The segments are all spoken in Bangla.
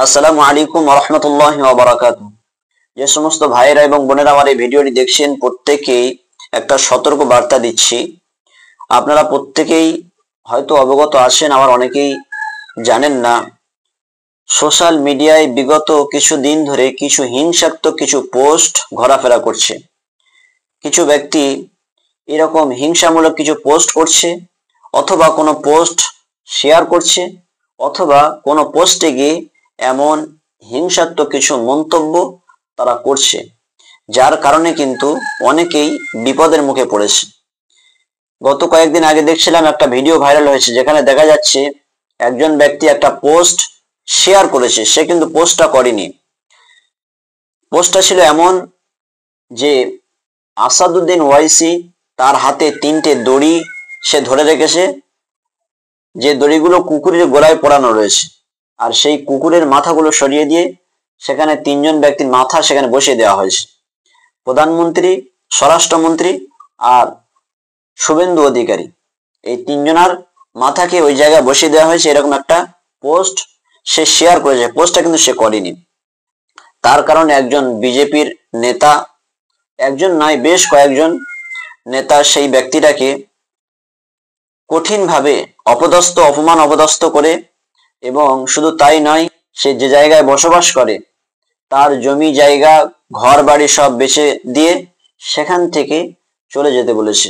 আসসালামু আলাইকুম ওয়া রাহমাতুল্লাহি ওয়া বারাকাতুহু। যে সমস্ত ভাইয়েরা এবং বোনেরা আমার এই ভিডিওটি দেখছেন, প্রত্যেকেই একটা সতর্ক বার্তা দিচ্ছি। আপনারা প্রত্যেকেই হয়তো অবগত আছেন, আবার অনেকেই জানেন না। সোশ্যাল মিডিয়ায় বিগত কিছু দিন ধরে কিছু হিংসাত্মক কিছু পোস্ট ঘোরাফেরা করছে। কিছু ব্যক্তি এরকম হিংসামূলক কিছু পোস্ট করছে, অথবা কোনো পোস্ট শেয়ার করছে, অথবা কোনো পোস্টে গিয়ে এমন হিংসাত্মক কিছু মন্তব্য তারা করছে, যার কারণে কিন্তু অনেকেই বিপদের মুখে পড়েছে। গত কয়েকদিন আগে দেখছিলাম একটা ভিডিও ভাইরাল হয়েছে, যেখানে দেখা যাচ্ছে একজন ব্যক্তি একটা পোস্ট শেয়ার করেছে, সে কিন্তু পোস্টটা করেনি। পোস্টটা ছিল এমন যে আসাদুদ্দিন ওয়াইসি তার হাতে 3টে দড়ি সে ধরে রেখেছে, যে দড়িগুলো কুকুরের গলায় পরানো রয়েছে, আর সেই কুকুরের মাথাগুলো সরিয়ে দিয়ে সেখানে 3জন ব্যক্তির মাথা সেখানে বসিয়ে দেওয়া হয়েছে। প্রধানমন্ত্রী, স্বরাষ্ট্রমন্ত্রী আর শুভেন্দু অধিকারী, এই 3জনার মাথাকে ওই জায়গায় বসিয়ে দেওয়া হয়েছে। এরকম একটা পোস্ট সে শেয়ার করেছে। পোস্টটা কিন্তু সে করেনি। তার কারণে একজন বিজেপির নেতা, একজন নয় বেশ কয়েকজন নেতা সেই ব্যক্তিটাকে কঠিনভাবে অপমান অপদস্থ করে, এবং শুধু তাই নয়, সে যে জায়গায় বসবাস করে তার জমি জায়গা ঘর বাড়ি সব বেচে দিয়ে সেখান থেকে চলে যেতে বলেছে।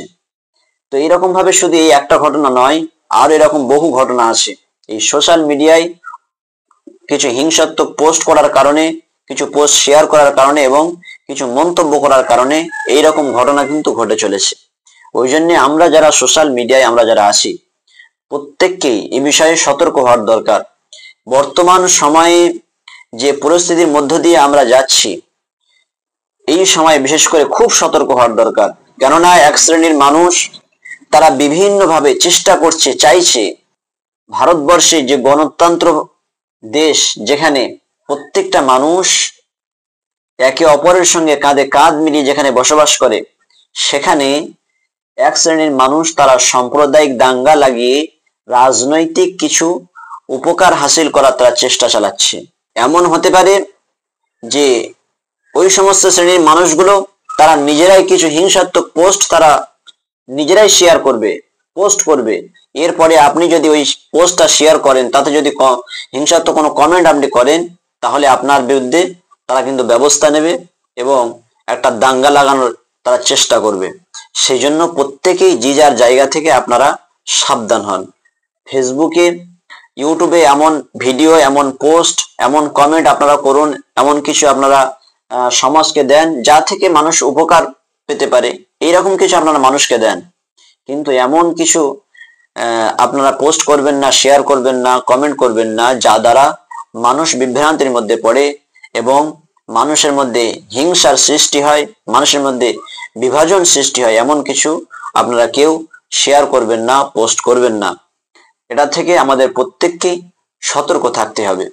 তো এরকম ভাবে শুধু এই একটা ঘটনা নয়, আর এরকম বহু ঘটনা আছে। এই সোশ্যাল মিডিয়ায় কিছু হিংসাত্মক পোস্ট করার কারণে, কিছু পোস্ট শেয়ার করার কারণে এবং কিছু মন্তব্য করার কারণে এইরকম ঘটনা কিন্তু ঘটে চলেছে। ওই জন্য আমরা যারা সোশ্যাল মিডিয়ায় আমরা যারা আছি, প্রত্যেককেই এই বিষয়ে সতর্ক হওয়ার দরকার। বর্তমান সময়ে যে পরিস্থিতির মধ্য দিয়ে আমরা যাচ্ছি, এই সময় বিশেষ করে খুব সতর্ক হওয়ার দরকার। কেননা এক শ্রেণীর মানুষ তারা বিভিন্নভাবে চেষ্টা করছে, চাইছে ভারতবর্ষে যে গণতন্ত্র দেশ, যেখানে প্রত্যেকটা মানুষ একে অপরের সঙ্গে কাঁধে কাঁধ মিলিয়ে যেখানে বসবাস করে, সেখানে এক শ্রেণীর মানুষ তারা সাম্প্রদায়িক দাঙ্গা লাগিয়ে রাজনৈতিক কিছু উপকার হাসিল করার তারা চেষ্টা চালাচ্ছে। এমন হতে পারে যে ওই সমস্ত শ্রেণীর মানুষগুলো তারা নিজেরাই কিছু হিংসাত্মক পোস্ট তারা নিজেরাই শেয়ার করবে, পোস্ট করবে। এরপরে আপনি যদি ওই পোস্টটা শেয়ার করেন, তাতে যদি হিংসাত্মক কোনো কমেন্ট আপনি করেন, তাহলে আপনার বিরুদ্ধে তারা কিন্তু ব্যবস্থা নেবে এবং একটা দাঙ্গা লাগানোর তারা চেষ্টা করবে। সেই জন্য প্রত্যেকেই যে যার জায়গা থেকে আপনারা সাবধান হন। ফেসবুকে, ইউটিউবে এমন ভিডিও, এমন পোস্ট, এমন কমেন্ট আপনারা করুন, এমন কিছু আপনারা সমাজকে দেন যা থেকে মানুষ উপকার পেতে পারে, এইরকম কিছু আপনারা মানুষকে দেন। কিন্তু এমন কিছু আপনারা পোস্ট করবেন না, শেয়ার করবেন না, কমেন্ট করবেন না, যা দ্বারা মানুষ বিভ্রান্তির মধ্যে পড়ে এবং মানুষের মধ্যে হিংসার সৃষ্টি হয়, মানুষের মধ্যে বিভাজন সৃষ্টি হয়। এমন কিছু আপনারা কেউ শেয়ার করবেন না, পোস্ট করবেন না। এটা থেকে আমাদের প্রত্যেককেই সতর্ক থাকতে হবে।